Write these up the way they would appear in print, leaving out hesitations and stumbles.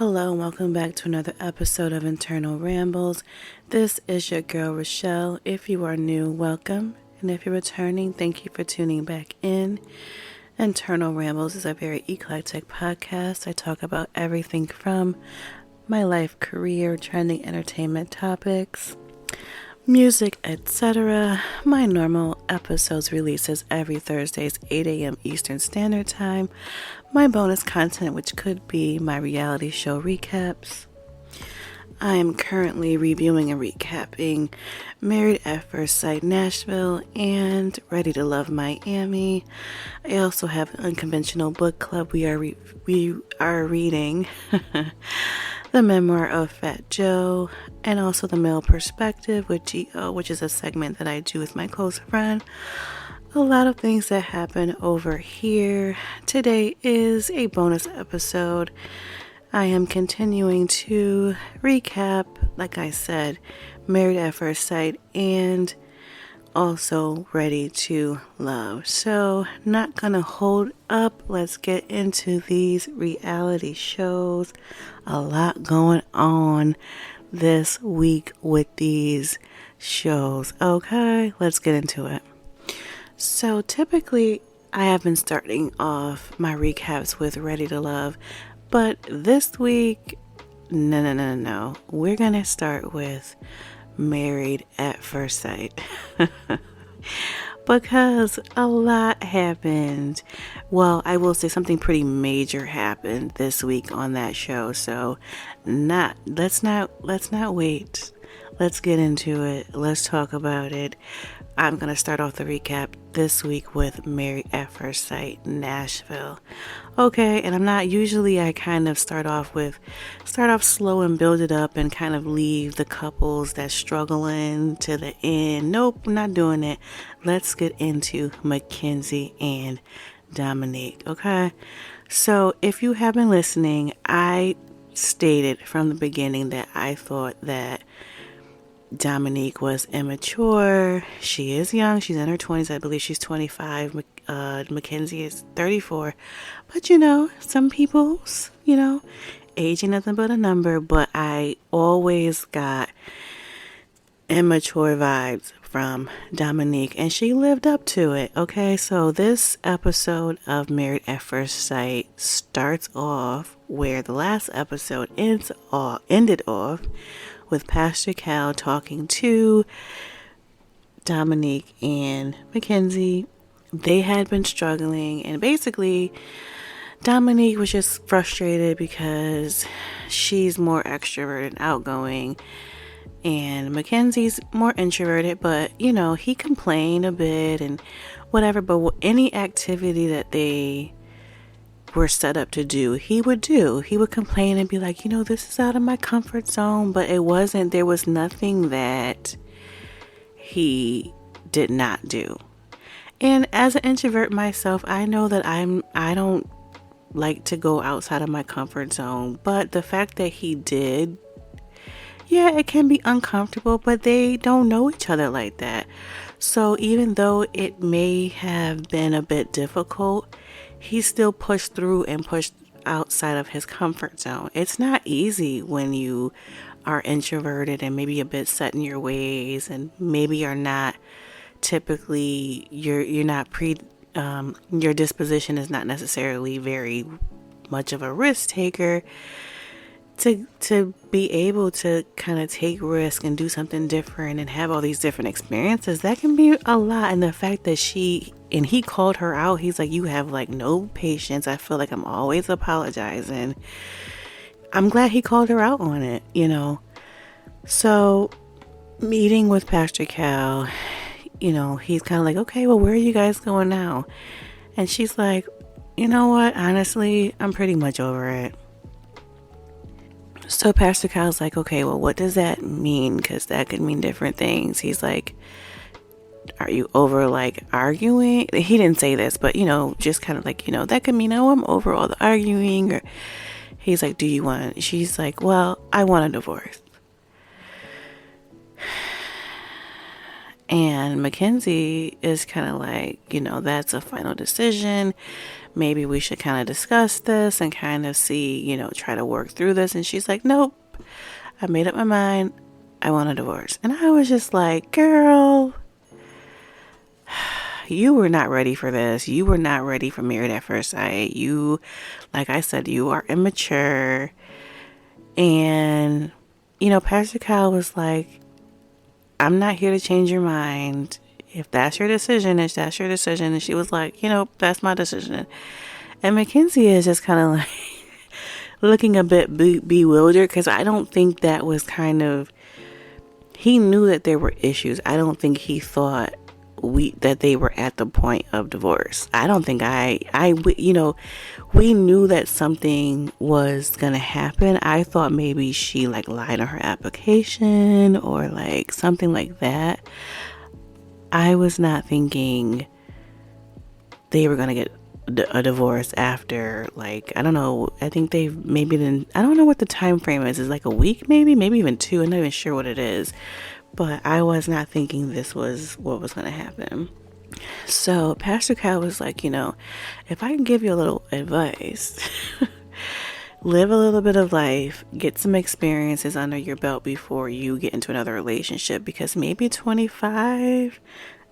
Hello and welcome back to another episode of Internal Rambles. This is your girl Rochelle. If you are new, welcome. And if you're returning, thank you for tuning back in. Internal Rambles is a very eclectic podcast. I talk about everything from my life, career, trending entertainment topics, music, etc. My normal episodes releases every Thursdays, 8 a.m. Eastern Standard Time. My bonus content, which could be my reality show recaps. I am currently reviewing and recapping Married at First Sight Nashville and Ready to Love Miami. I also have an unconventional book club. We are reading the memoir of Fat Joe and also the male perspective with G.O., which is a segment that I do with my close friend. A lot of things that happen over here. Today is a bonus episode. I am continuing to recap, like I said, Married at First Sight and also Ready to Love. So, not gonna hold up. Let's get into these reality shows. A lot going on this week with these shows. Okay, let's get into it. So typically I have been starting off my recaps with Ready to Love, but this week, no. We're going to start with Married at First Sight. Because a lot happened. Well, I will say something pretty major happened this week on that show. So let's not wait. Let's get into it. Let's talk about it. I'm going to start off the recap this week with Married at First Sight Nashville. Okay, and I kind of start off slow and build it up and kind of leave the couples that's struggling to the end. Nope, I'm not doing it. Let's get into Mackinley and Dominique, okay? So if you have been listening, I stated from the beginning that I thought that Dominique was immature. She is young. She's in her 20s. I believe she's 25. Mackenzie is 34. But, some people's, age ain't nothing but a number. But I always got immature vibes from Dominique. And she lived up to it. Okay, so this episode of Married at First Sight starts off where the last episode ended off with Pastor Cal talking to Dominique and Mackenzie. They had been struggling, and basically Dominique was just frustrated because she's more extroverted and outgoing, and Mackenzie's more introverted, but he complained a bit and whatever, but any activity that they were set up to do, he would complain and be like, this is out of my comfort zone, but there was nothing that he did not do. And as an introvert myself, I know that I don't like to go outside of my comfort zone, but the fact that he did, it can be uncomfortable, but they don't know each other like that. So even though it may have been a bit difficult, he still pushed through and pushed outside of his comfort zone. It's not easy when you are introverted and maybe a bit set in your ways, and maybe you're not typically, you're not your disposition is not necessarily very much of a risk taker. To be able to kind of take risk and do something different and have all these different experiences, that can be a lot. And the fact that he called her out, he's like, you have like no patience. I feel like I'm always apologizing. I'm glad he called her out on it, So meeting with Pastor Cal, he's kind of like, okay, well, where are you guys going now? And she's like, you know what? Honestly, I'm pretty much over it. So Pastor Cal's like, okay, well, what does that mean? Because that could mean different things. He's like, are you over like arguing? He didn't say this, but just kind of like, that could mean, oh, I'm over all the arguing. Or he's like, she's like, well, I want a divorce. And Mackenzie is kind of like, that's a final decision. Maybe we should kind of discuss this and kind of see, try to work through this. And she's like, nope, I made up my mind. I want a divorce. And I was just like, girl, you were not ready for this. You were not ready for Married at First Sight. You, like I said, you are immature. And, Pastor Kyle was like, I'm not here to change your mind. If that's your decision, that's your decision. And she was like, that's my decision. And Mackenzie is just kind of like looking a bit bewildered, because I don't think that was he knew that there were issues. I don't think he thought that they were at the point of divorce. I don't think we knew that something was going to happen. I thought maybe she lied on her application or something like that. I was not thinking they were going to get a divorce after, I don't know. I think they've maybe I don't know what the time frame is. It's a week, maybe even 2. I'm not even sure what it is. But I was not thinking this was what was going to happen. So Pastor Kyle was like, if I can give you a little advice, live a little bit of life, get some experiences under your belt before you get into another relationship, because maybe 25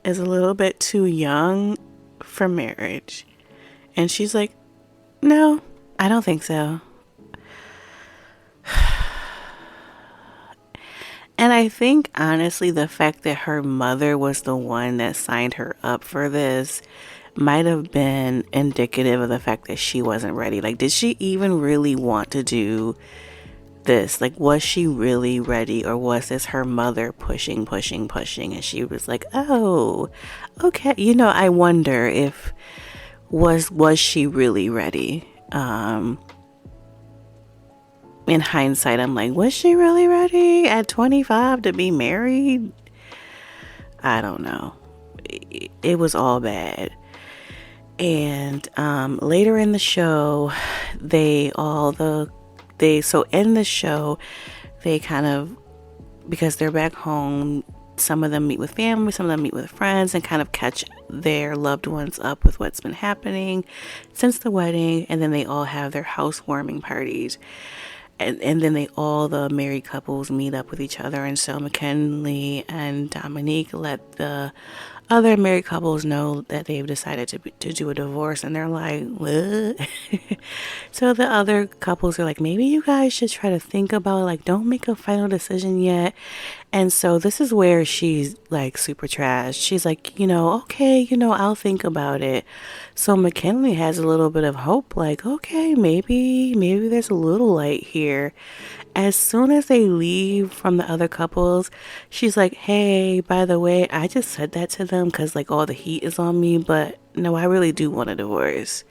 is a little bit too young for marriage. And she's like, no, I don't think so. And I think, honestly, the fact that her mother was the one that signed her up for this might have been indicative of the fact that she wasn't ready. Did she even really want to do this? Was she really ready? Or was this her mother pushing? And she was like, oh, okay. I wonder if, was she really ready? In hindsight, I'm like, was she really ready at 25 to be married? I don't know. It was all bad. And later in the show, they kind of, because they're back home, some of them meet with family, some of them meet with friends, and kind of catch their loved ones up with what's been happening since the wedding. And then they all have their housewarming parties. And then the married couples meet up with each other. And so Mackinley and Dominique let the other married couples know that they've decided to do a divorce. And they're like, what? So the other couples are like, maybe you guys should try to think about it. Don't make a final decision yet. And so this is where she's super trash. She's like, okay, I'll think about it. So Mackinley has a little bit of hope, okay, maybe there's a little light here. As soon as they leave from the other couples, she's like, hey, by the way, I just said that to them because all the heat is on me, but no, I really do want a divorce.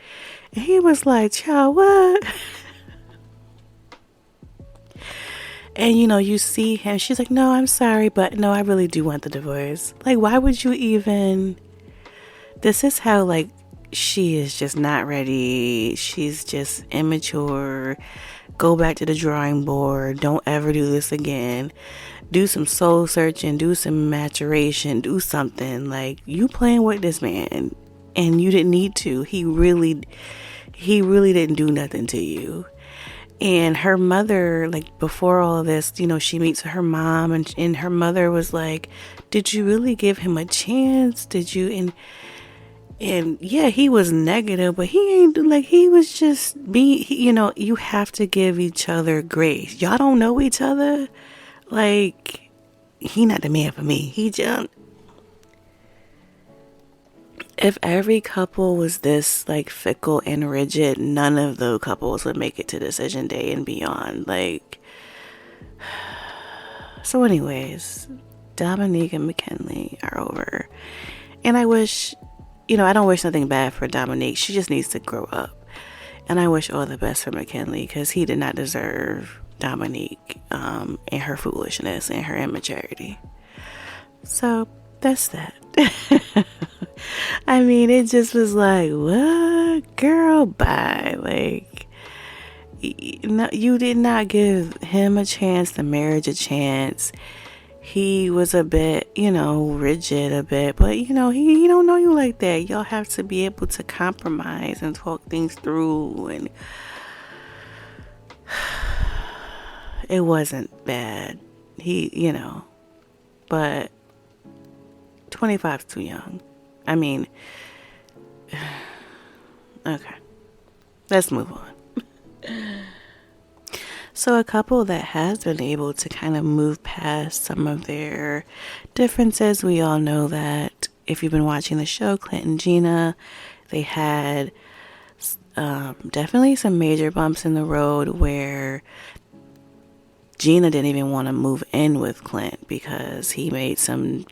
And he was like, child, what? And, you see him, she's like, no, I'm sorry, but no, I really do want the divorce. Why would you even? This is how, she is just not ready. She's just immature. Go back to the drawing board. Don't ever do this again. Do some soul searching. Do some maturation. Do something. You playing with this man, and you didn't need to. He really didn't do nothing to you. And her mother, before all of this, she meets her mom, and her mother was like, did you really give him a chance? Did you? And yeah, he was negative, but he ain't he was just you have to give each other grace. Y'all don't know each other. He not the man for me. He just, if every couple was this fickle and rigid, none of the couples would make it to decision day and beyond. So anyways, Dominique and Mackinley are over. And I wish, I don't wish nothing bad for Dominique. She just needs to grow up. And I wish all the best for Mackinley, because he did not deserve Dominique and her foolishness and her immaturity. So that's that. I mean, it just was what? Girl, bye. No, you did not give him a chance, the marriage a chance. he was a bit, rigid a bit, but he don't know you like that. Y'all have to be able to compromise and talk things through, and it wasn't bad. But 25's too young. I mean, okay, let's move on. So a couple that has been able to kind of move past some of their differences, we all know that if you've been watching the show, Clint and Gina, they had definitely some major bumps in the road where Gina didn't even want to move in with Clint because he made some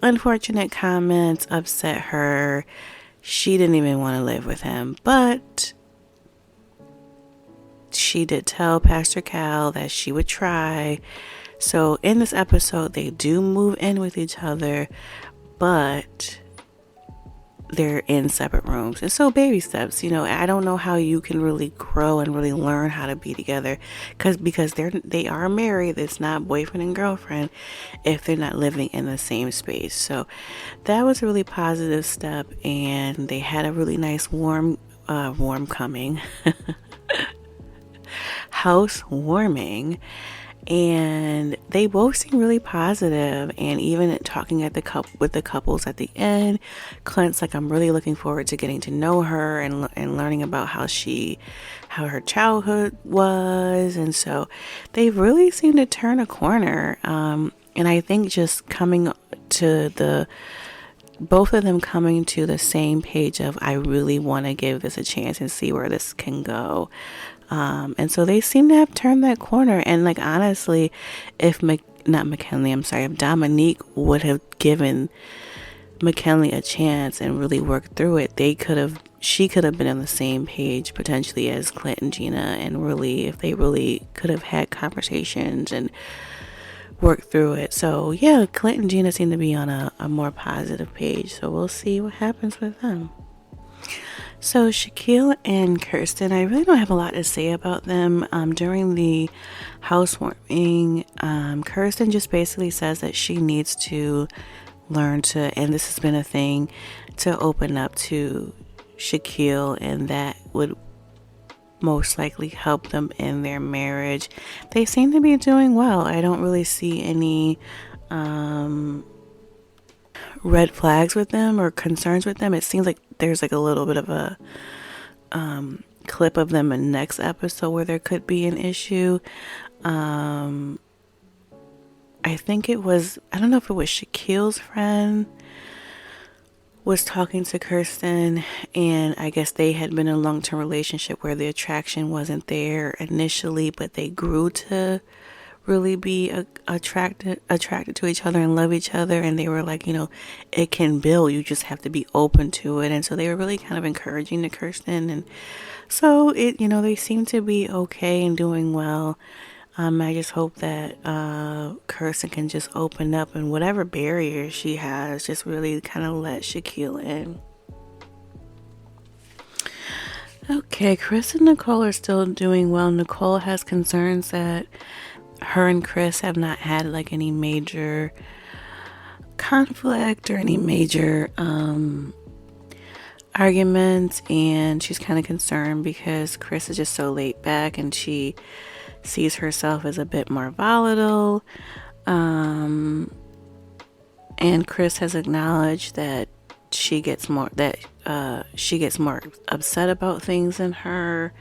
unfortunate comments, upset her. She didn't even want to live with him, but she did tell Pastor Cal that she would try. So in this episode, they do move in with each other, but they're in separate rooms. And so baby steps, I don't know how you can really grow and really learn how to be together because they are married. It's not boyfriend and girlfriend if they're not living in the same space. So that was a really positive step, and they had a really nice warm coming housewarming, and they both seem really positive. And even talking with the couples at the end, Clint's like, I'm really looking forward to getting to know her and learning about how her childhood was. And so they really seem to turn a corner, and I think just coming to both of them coming to the same page of, I really want to give this a chance and see where this can go. And so they seem to have turned that corner. And like, honestly, if Dominique would have given Mackinley a chance and really worked through it, she could have been on the same page potentially as Clint and Gina, and really, if they really could have had conversations and worked through it. So yeah, Clint and Gina seem to be on a more positive page. So we'll see what happens with them. So Shaquille and Kirsten, I really don't have a lot to say about them. During the housewarming, Kirsten just basically says that she needs to learn to, and this has been a thing, to open up to Shaquille, and that would most likely help them in their marriage. They seem to be doing well. I don't really see any red flags with them or concerns with them. It seems like there's like a little bit of a clip of them in next episode where there could be an issue. I think I don't know if it was Shaquille's friend was talking to Kirsten, and I guess they had been in a long-term relationship where the attraction wasn't there initially, but they grew to really be attracted to each other and love each other. And they were like, it can build, you just have to be open to it. And so they were really kind of encouraging to Kirsten, and so they seem to be okay and doing well. I just hope that Kirsten can just open up, and whatever barriers she has, just really kind of let Shaquille in. Okay, Chris and Nicole are still doing well. Nicole has concerns that her and Chris have not had like any major conflict or any major arguments, and she's kind of concerned because Chris is just so laid back, and she sees herself as a bit more volatile, and Chris has acknowledged that she gets more upset about things than her,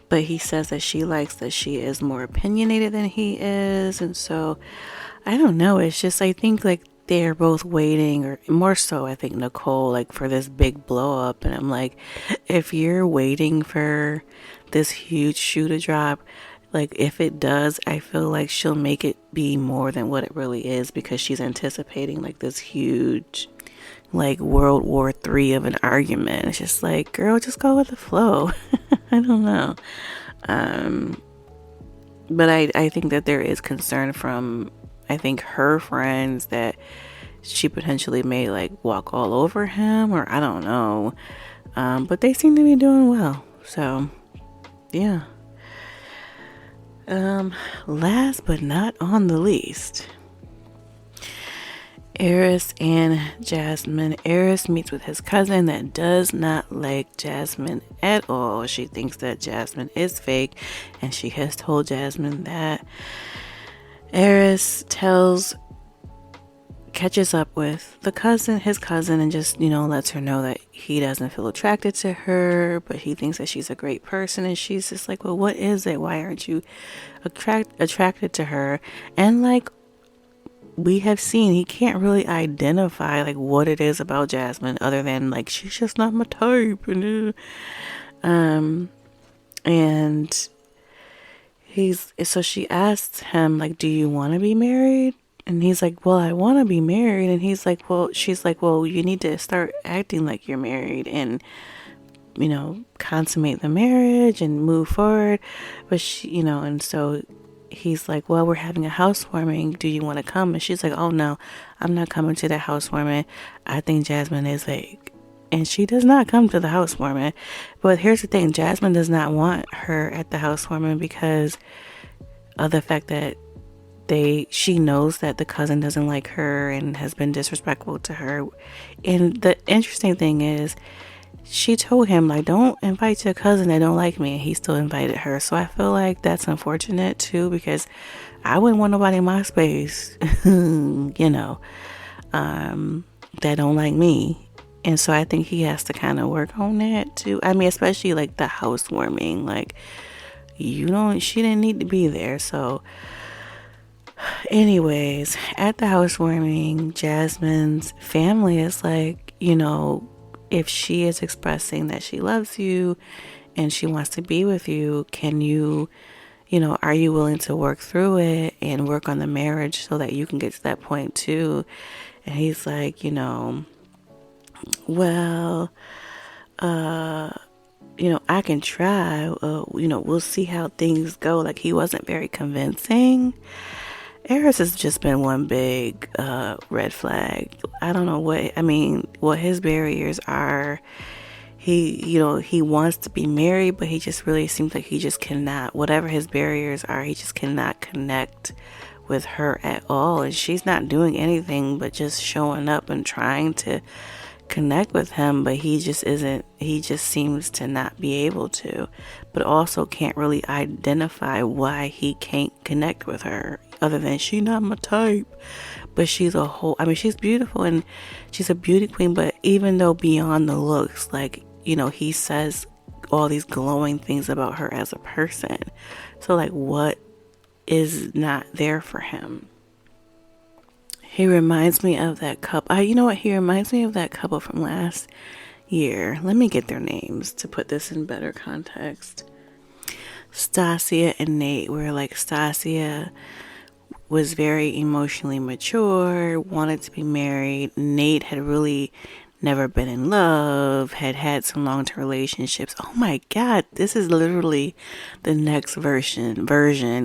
but he says that she likes that she is more opinionated than he is. And so I don't know, it's just, I think like they're both waiting, or more so I think Nicole, like for this big blow up. And I'm like, if you're waiting for this huge shoe to drop, like if it does, I feel like she'll make it be more than what it really is, because she's anticipating like this huge like World War III of an argument. It's just like, girl, just go with the flow. I don't know. But I think that there is concern from, I think, her friends that she potentially may like walk all over him, or I don't know. But they seem to be doing well. So, yeah. Last but not on the least, Eris and Jasmine. Eris meets with his cousin that does not like Jasmine at all. She thinks that Jasmine is fake, and she has told Jasmine that. Eris catches up with his cousin, and just, lets her know that he doesn't feel attracted to her, but he thinks that she's a great person. And she's just like, well, what is it? Why aren't you attracted to her? And like we have seen, he can't really identify like what it is about Jasmine other than like she's just not my type. And so she asks him like, do you want to be married? And he's like, well, I want to be married. And she's like, well, you need to start acting like you're married and, consummate the marriage and move forward. But and so he's like, well, we're having a housewarming. Do you want to come? And she's like, oh no, I'm not coming to the housewarming. I think Jasmine is fake. And she does not come to the housewarming. But here's the thing, Jasmine does not want her at the housewarming because of the fact that she knows that the cousin doesn't like her and has been disrespectful to her. And the interesting thing is, she told him, like, don't invite your cousin that don't like me, and he still invited her. So I feel like that's unfortunate too, because I wouldn't want nobody in my space, that don't like me. And so I think he has to kind of work on that too. I mean, especially like the housewarming, like she didn't need to be there. So anyways, at the housewarming, Jasmine's family is like, if she is expressing that she loves you and she wants to be with you, can you, are you willing to work through it and work on the marriage so that you can get to that point too? And he's like, well, I can try, we'll see how things go. Like, he wasn't very convincing. Eris has just been one big red flag. I don't know what his barriers are. He wants to be married, but he just really seems like he just cannot, whatever his barriers are, he just cannot connect with her at all. And she's not doing anything but just showing up and trying to connect with him, but he just seems to not be able to, but also can't really identify why he can't connect with her other than she's not my type. But she's she's beautiful and she's a beauty queen, but even though beyond the looks, like, he says all these glowing things about her as a person. So like, what is not there for him? He reminds me of that couple. You know what? He reminds me of that couple from last year. Let me get their names to put this in better context. Stasia and Nate, where like Stasia was very emotionally mature, wanted to be married. Nate had really never been in love, had some long-term relationships. Oh my God, this is literally the next version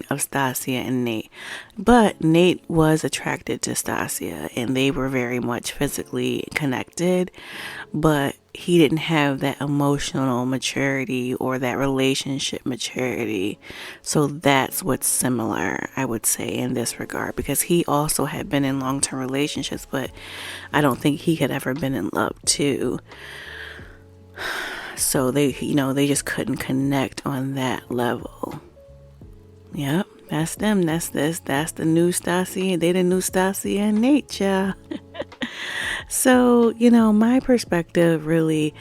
of Stasia and Nate. But Nate was attracted to Stasia and they were very much physically connected, but he didn't have that emotional maturity or that relationship maturity. So that's what's similar, I would say, in this regard, because he also had been in long-term relationships, but I don't think he had ever been in love too. So they just couldn't connect on that level. Yep, that's them. That's the new Stasia. They the new Stasia and Nate, yeah. So, my perspective really,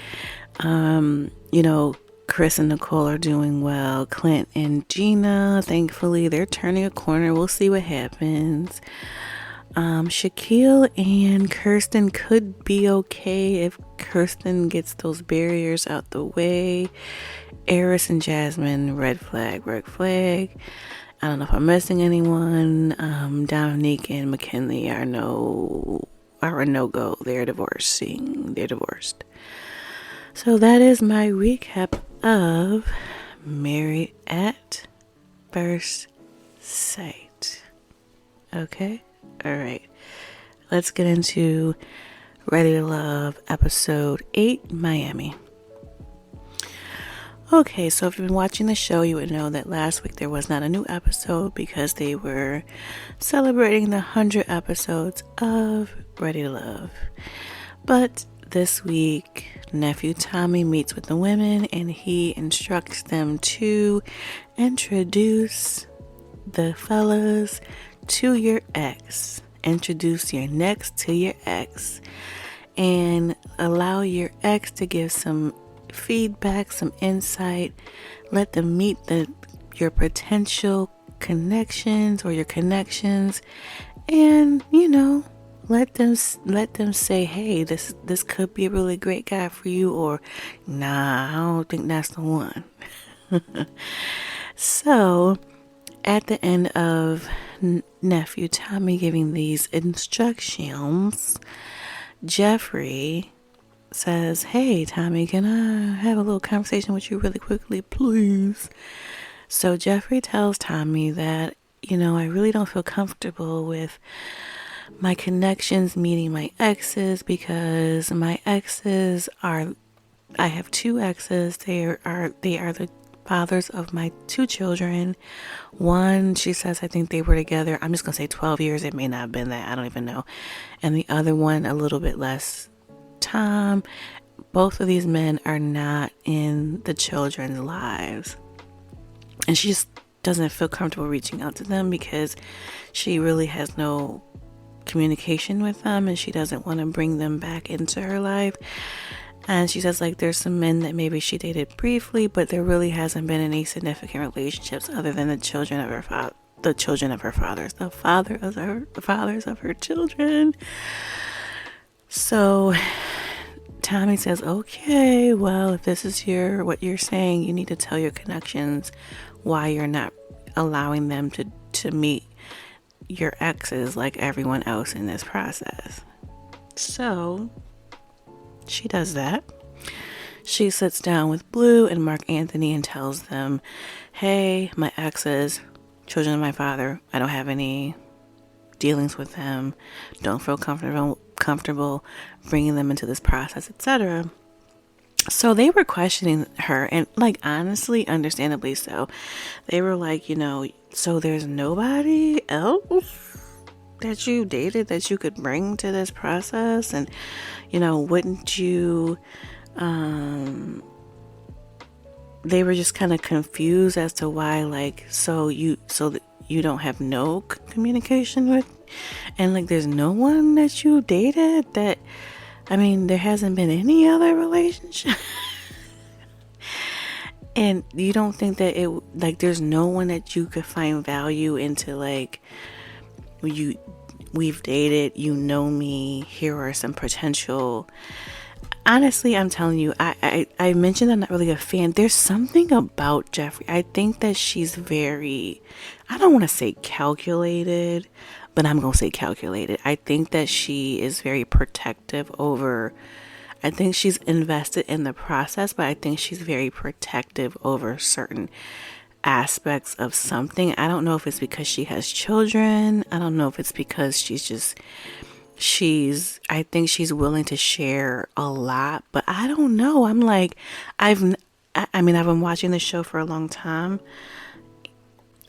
Chris and Nicole are doing well. Clint and Gina, thankfully, they're turning a corner. We'll see what happens. Shaquille and Kirsten could be okay if Kirsten gets those barriers out the way. Eris and Jasmine, red flag. I don't know if I'm missing anyone. Dominique and Mackinley are a no-go. They're divorced. So that is my recap of Married at First Sight. Okay? Alright. Let's get into Ready to Love episode 8, Miami. Okay, so if you've been watching the show, you would know that last week there was not a new episode because they were celebrating the 100 episodes of Ready to Love. But this week, nephew Tommy meets with the women and he instructs them to introduce the fellas to your ex. Introduce your next to your ex and allow your ex to give some feedback, some insight. Let them meet your potential connections or your connections, and let them say, hey, this could be a really great guy for you, or nah, I don't think that's the one. So at the end of nephew Tommy giving these instructions, Jeffrey says, hey, Tommy, can I have a little conversation with you really quickly, please? So Jeffrey tells Tommy that, I really don't feel comfortable with my connections meeting my exes because my exes I have two exes. They are the fathers of my two children. One, she says, I think they were together, I'm just going to say 12 years. It may not have been that. I don't even know. And the other one, a little bit less time. Both of these men are not in the children's lives, and she just doesn't feel comfortable reaching out to them because she really has no communication with them, and she doesn't want to bring them back into her life. And she says, like, there's some men that maybe she dated briefly, but there really hasn't been any significant relationships other than the children of her father, the fathers of her children. So Tommy says, okay, well, if this is what you're saying, you need to tell your connections why you're not allowing them to meet your exes like everyone else in this process. So she does that. She sits down with Blue and Mark Anthony and tells them, hey, my exes, children of my father, I don't have any dealings with them, don't feel comfortable bringing them into this process, etc. So they were questioning her, and like, honestly, understandably so. They were like, so there's nobody else that you dated that you could bring to this process, and wouldn't you they were just kind of confused as to why, like, so you don't have no communication with, and like there's no one that you dated that, there hasn't been any other relationship. And you don't think that there's no one that you could find value into, like, we've dated, me, here are some potential. Honestly, I'm telling you, I mentioned I'm not really a fan. There's something about Jeffrey. I think that she's very, I don't want to say calculated, but I'm going to say calculated. I think that she is very protective over, I think she's invested in the process, but I think she's very protective over certain aspects of something. I don't know if it's because she has children. I don't know if it's because I think she's willing to share a lot, but I don't know. I'm like, I've been watching the show for a long time.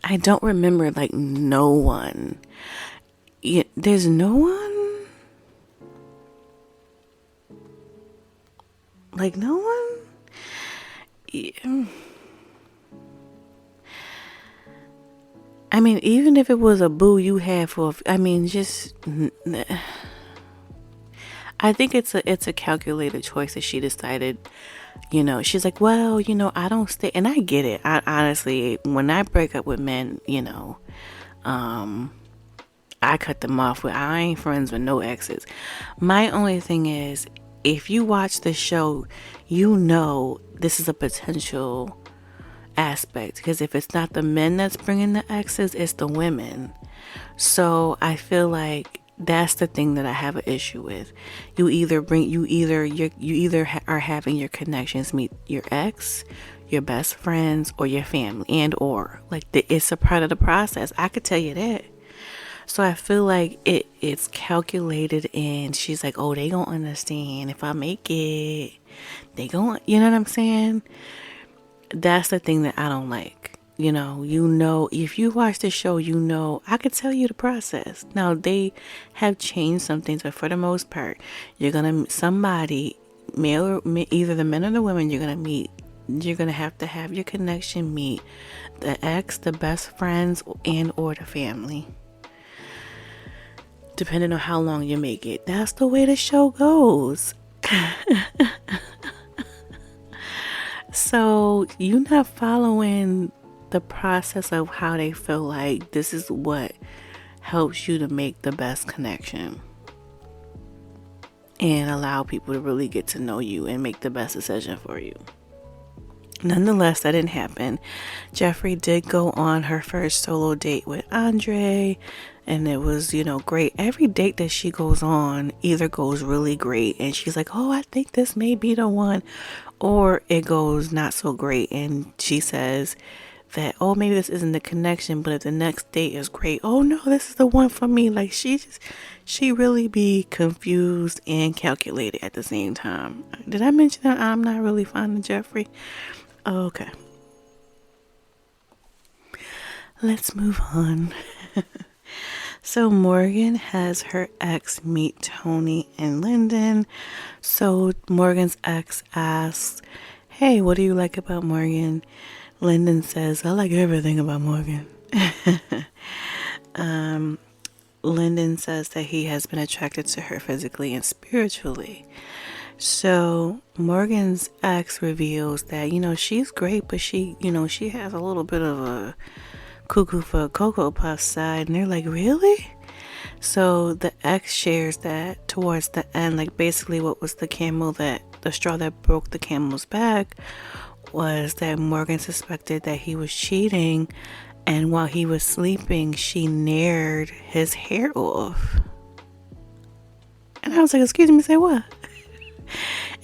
I don't remember, like, no one. There's no one? Like, no one? Yeah. Even if it was a boo you had for, I think it's a calculated choice that she decided, she's like, well, I don't stay, and I get it. I honestly, when I break up with men, I cut them off. I ain't friends with no exes. My only thing is, if you watch the show, this is a potential aspect, because if it's not the men that's bringing the exes, it's the women. So I feel like that's the thing that I have an issue with. You either are having your connections meet your ex, your best friends, or your family, and or like it's a part of the process. I could tell you that. So I feel like it's calculated, and she's like, oh, they gonna understand if I make it. They gonna, you know what I'm saying? that's the thing that I don't like. If you watch the show, I could tell you the process. Now, they have changed some things, but for the most part, you're going to, somebody, either the men or the women you're going to meet, you're going to have your connection meet the ex, the best friends, and or the family. Depending on how long you make it. That's the way the show goes. So you're not following the process of how they feel like this is what helps you to make the best connection and allow people to really get to know you and make the best decision for you. Nonetheless, that didn't happen. Jeffrey did go on her first solo date with Andre, and it was, great. Every date that she goes on either goes really great, and she's like, oh, I think this may be the one, or it goes not so great, and she says that, oh, maybe this isn't the connection, but if the next date is great, oh no, this is the one for me. Like, she really be confused and calculated at the same time. Did I mention that I'm not really fond of Jeffrey? Oh, okay. Let's move on. So Morgan has her ex meet Tony and Lyndon. So Morgan's ex asks, hey, what do you like about Morgan? Lyndon says, I like everything about Morgan. Lyndon says that he has been attracted to her physically and spiritually. So Morgan's ex reveals that, she's great, but she has a little bit of a cuckoo for Cocoa Puff side. And they're like, really? So the ex shares that towards the end, like basically what was the straw that broke the camel's back was that Morgan suspected that he was cheating. And while he was sleeping, she nared his hair off. And I was like, excuse me, say what?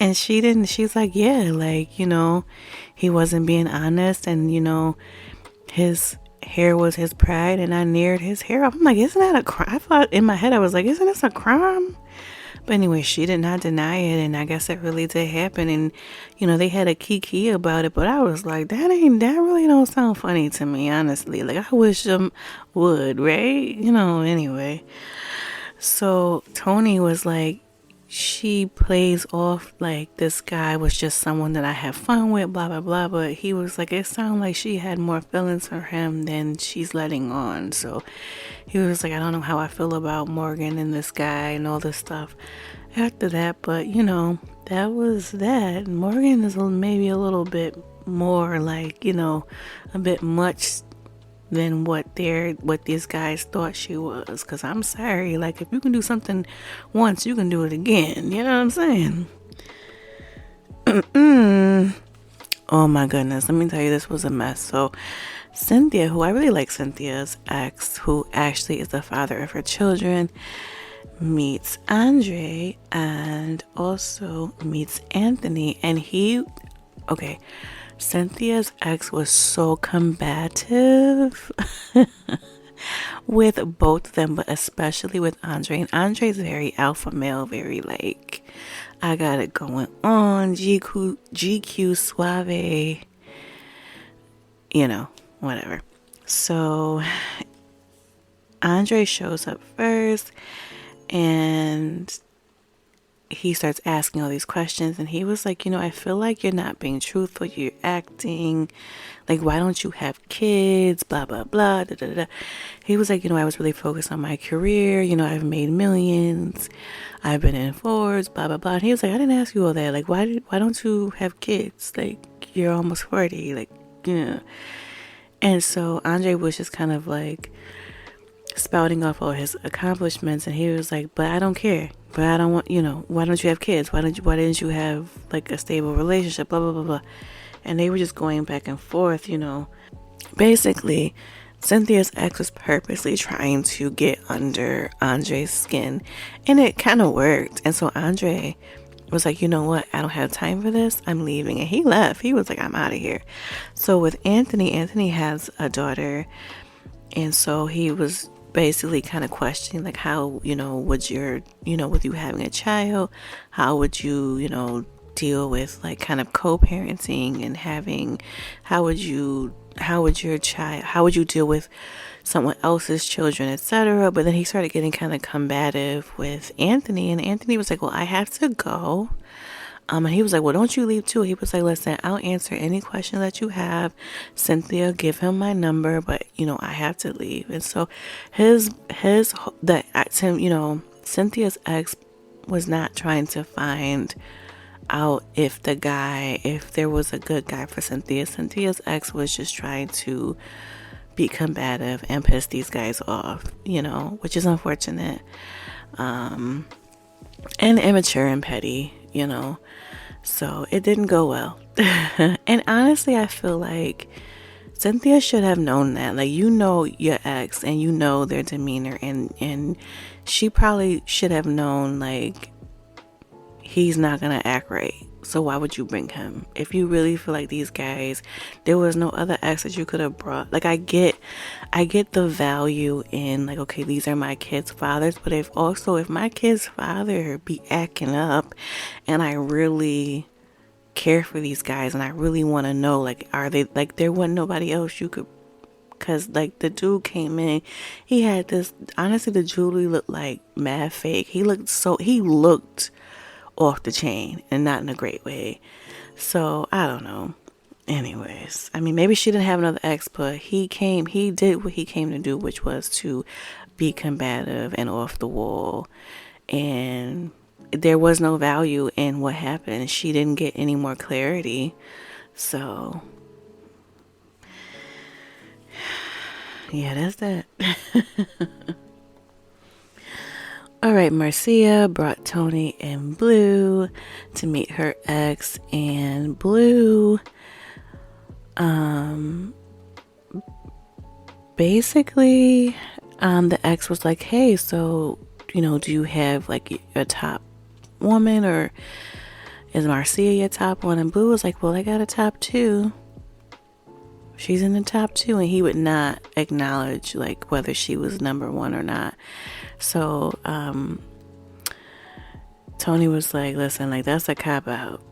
And she's like, yeah, like, he wasn't being honest, and, his hair was his pride, and I nared his hair off. I'm like, isn't that a crime? I thought in my head, I was like, isn't this a crime? But anyway, she did not deny it, and I guess it really did happen, and, they had a kiki about it, but I was like, that really don't sound funny to me, honestly. Like, I wish them would, right? Anyway. So Tony was like, she plays off like this guy was just someone that I have fun with, blah, blah, blah. But he was like, it sounded like she had more feelings for him than she's letting on. So he was like, I don't know how I feel about Morgan and this guy and all this stuff after that. But, that was that. Morgan is maybe a little bit more like, a bit much than what these guys thought she was. Because I'm sorry, like, if you can do something once, you can do it again. You know what I'm saying? Oh my goodness, let me tell you, this was a mess. So Cynthia, who I really like, Cynthia's ex, who actually is the father of her children, meets Andre and also meets Anthony. And Cynthia's ex was so combative with both of them, but especially with Andre. And Andre's very alpha male, very like, I got it going on, GQ suave, whatever. So Andre shows up first, and he starts asking all these questions, and he was like, I feel like you're not being truthful, you're acting like, why don't you have kids, blah blah blah, da, da, da. He was like, I was really focused on my career, I've made millions, I've been in Forbes, blah blah blah. And he was like, I didn't ask you all that, like, why don't you have kids, like, you're almost 40, like, And so Andre was just kind of like spouting off all his accomplishments, and he was like, but I don't care, but I don't want, why don't you have kids, why didn't you have like a stable relationship, blah blah blah blah. And they were just going back and forth. Basically Cynthia's ex was purposely trying to get under Andre's skin, and it kind of worked. And so Andre was like, you know what, I don't have time for this, I'm leaving. And he left. He was like, I'm out of here. So with Anthony has a daughter, and so he was basically kind of questioning, like, how, would with you having a child, how would you, deal with like kind of co-parenting and having, how would you deal with someone else's children, etc. But then he started getting kind of combative with Anthony, and Anthony was like, well, I have to go. And he was like, well, don't you leave too. He was like, listen, I'll answer any question that you have. Cynthia, give him my number, but I have to leave. And so Cynthia's ex was not trying to find out if there was a good guy for Cynthia. Cynthia's ex was just trying to be combative and piss these guys off, which is unfortunate, and immature and petty, so it didn't go well. And honestly, I feel like Cynthia should have known that, like, your ex and their demeanor, and she probably should have known, like, he's not gonna act right. So why would you bring him? If you really feel like these guys, there was no other ex that you could have brought. Like, I get the value in, like, okay, these are my kids' fathers, but if my kid's father be acting up and I really care for these guys and I really want to know, like, are they, like, there wasn't nobody else you could, because, like, the dude came in, he had this, honestly, the jewelry looked like mad fake. He looked off the chain, and not in a great way. So I don't know. Anyways, I mean, maybe she didn't have another ex, but he did what he came to do, which was to be combative and off the wall. And there was no value in what happened. She didn't get any more clarity. So yeah, that's that. All right, Marcia brought Tony and Blue to meet her ex, and Blue, basically, the ex was like, hey, so, do you have, like, a top woman, or is Marcia your top one? And Blue was like, well, I got a top two. She's in the top two, and he would not acknowledge, like, whether she was number one or not. So Tony was like, listen, like, that's a cop out.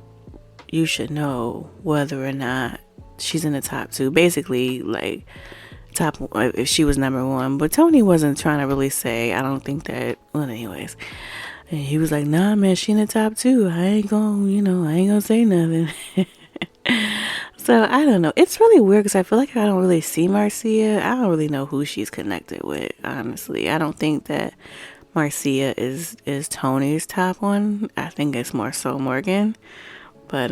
You should know whether or not she's in the top two. Basically, like, if she was number one. But Tony wasn't trying to really say, I don't think that, well, anyways. And he was like, nah, man, she in the top two. I ain't gonna say nothing. So I don't know. It's really weird because I feel like I don't really see Marcia. I don't really know who she's connected with, honestly. I don't think that Marcia is Tony's top one. I think it's more so Morgan. But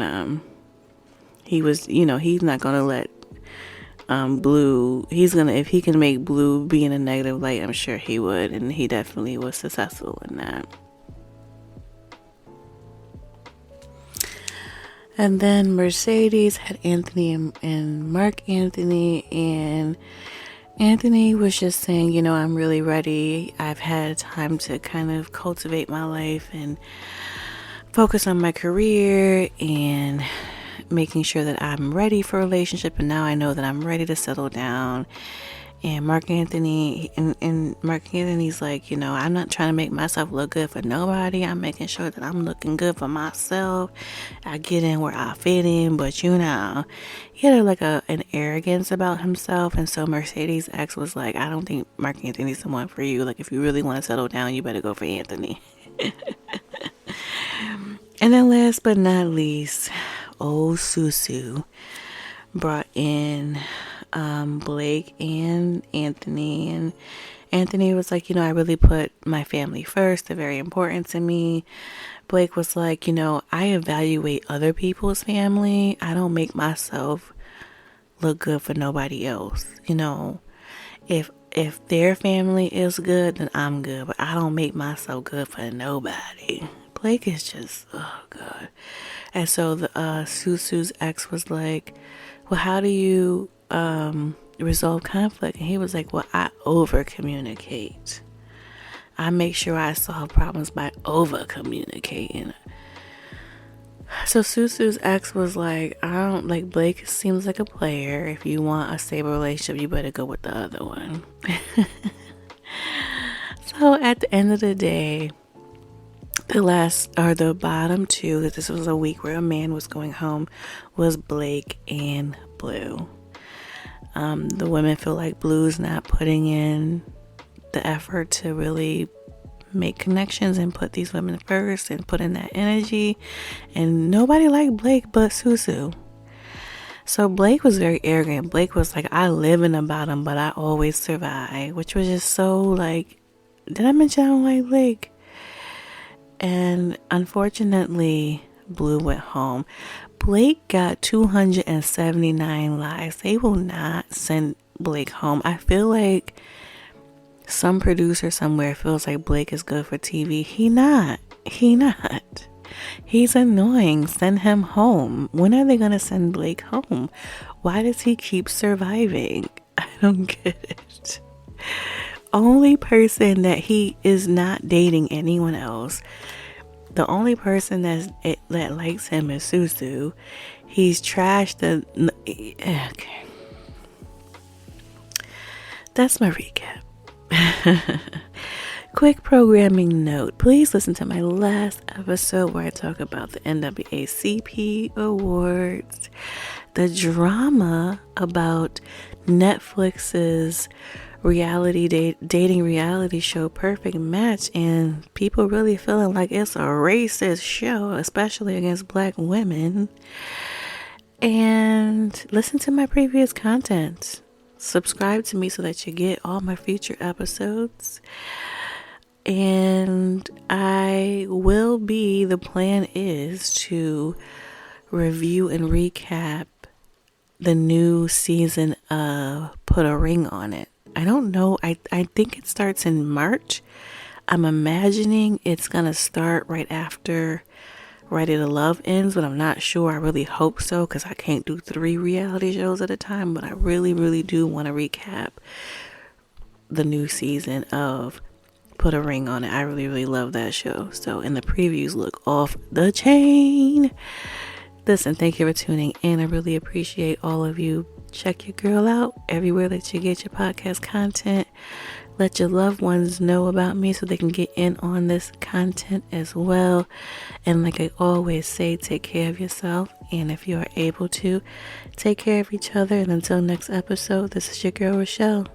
he was, he's not gonna let Blue. If he can make Blue be in a negative light, I'm sure he would, and he definitely was successful in that. And then Mercedes had Anthony and Mark Anthony, and Anthony was just saying, I'm really ready. I've had time to kind of cultivate my life and focus on my career and making sure that I'm ready for a relationship, and now I know that I'm ready to settle down. And Mark Anthony's like, I'm not trying to make myself look good for nobody. I'm making sure that I'm looking good for myself. I get in where I fit in, but he had like an arrogance about himself. And so Mercedes' ex was like, I don't think Mark Anthony's the one for you. Like, if you really want to settle down, you better go for Anthony. And then last but not least, old Susu brought in Blake and Anthony, and Anthony was like, I really put my family first. They're very important to me. Blake was like, I evaluate other people's family. I don't make myself look good for nobody else. If their family is good, then I'm good, but I don't make myself good for nobody. Blake is just, oh God. And so the Susu's ex was like, well, how do you resolve conflict? And he was like, well, I over communicate. I make sure I solve problems by over communicating. So Susu's ex was like, Blake seems like a player. If you want a stable relationship, you better go with the other one. So at the end of the day, The bottom two, that this was a week where a man was going home, was Blake and Blue. The women feel like Blue's not putting in the effort to really make connections and put these women first and put in that energy. And nobody liked Blake but Susu. So Blake was very arrogant. Blake was like, I live in the bottom, but I always survive. Which was just so like, did I mention I don't like Blake? And unfortunately, Blue went home. Blake got 279 likes. They will not send Blake home. I feel like some producer somewhere feels like Blake is good for TV. He not. He's annoying. Send him home. When are they going to send Blake home? Why does he keep surviving? I don't get it. Only person that he is not dating anyone else. The only person that likes him is Susu. He's trashed okay. That's my recap. Quick programming note. Please listen to my last episode where I talk about the NAACP Awards. The drama about Netflix's dating reality show Perfect Match, and people really feeling like it's a racist show, especially against black women. And listen to my previous content. Subscribe to me so that you get all my future episodes. And the plan is to review and recap the new season of Put a Ring on It. I don't know. I think it starts in March. I'm imagining it's going to start right after Ready to Love ends, but I'm not sure. I really hope so, because I can't do 3 reality shows at a time. But I really, really do want to recap the new season of Put a Ring on It. I really, really love that show. So, and the previews look off the chain. Listen, thank you for tuning in. I really appreciate all of you. Check your girl out everywhere that you get your podcast content. Let your loved ones know about me so they can get in on this content as well. And like I always say, take care of yourself. And if you are able to, take care of each other. And until next episode, this is your girl, Rochelle.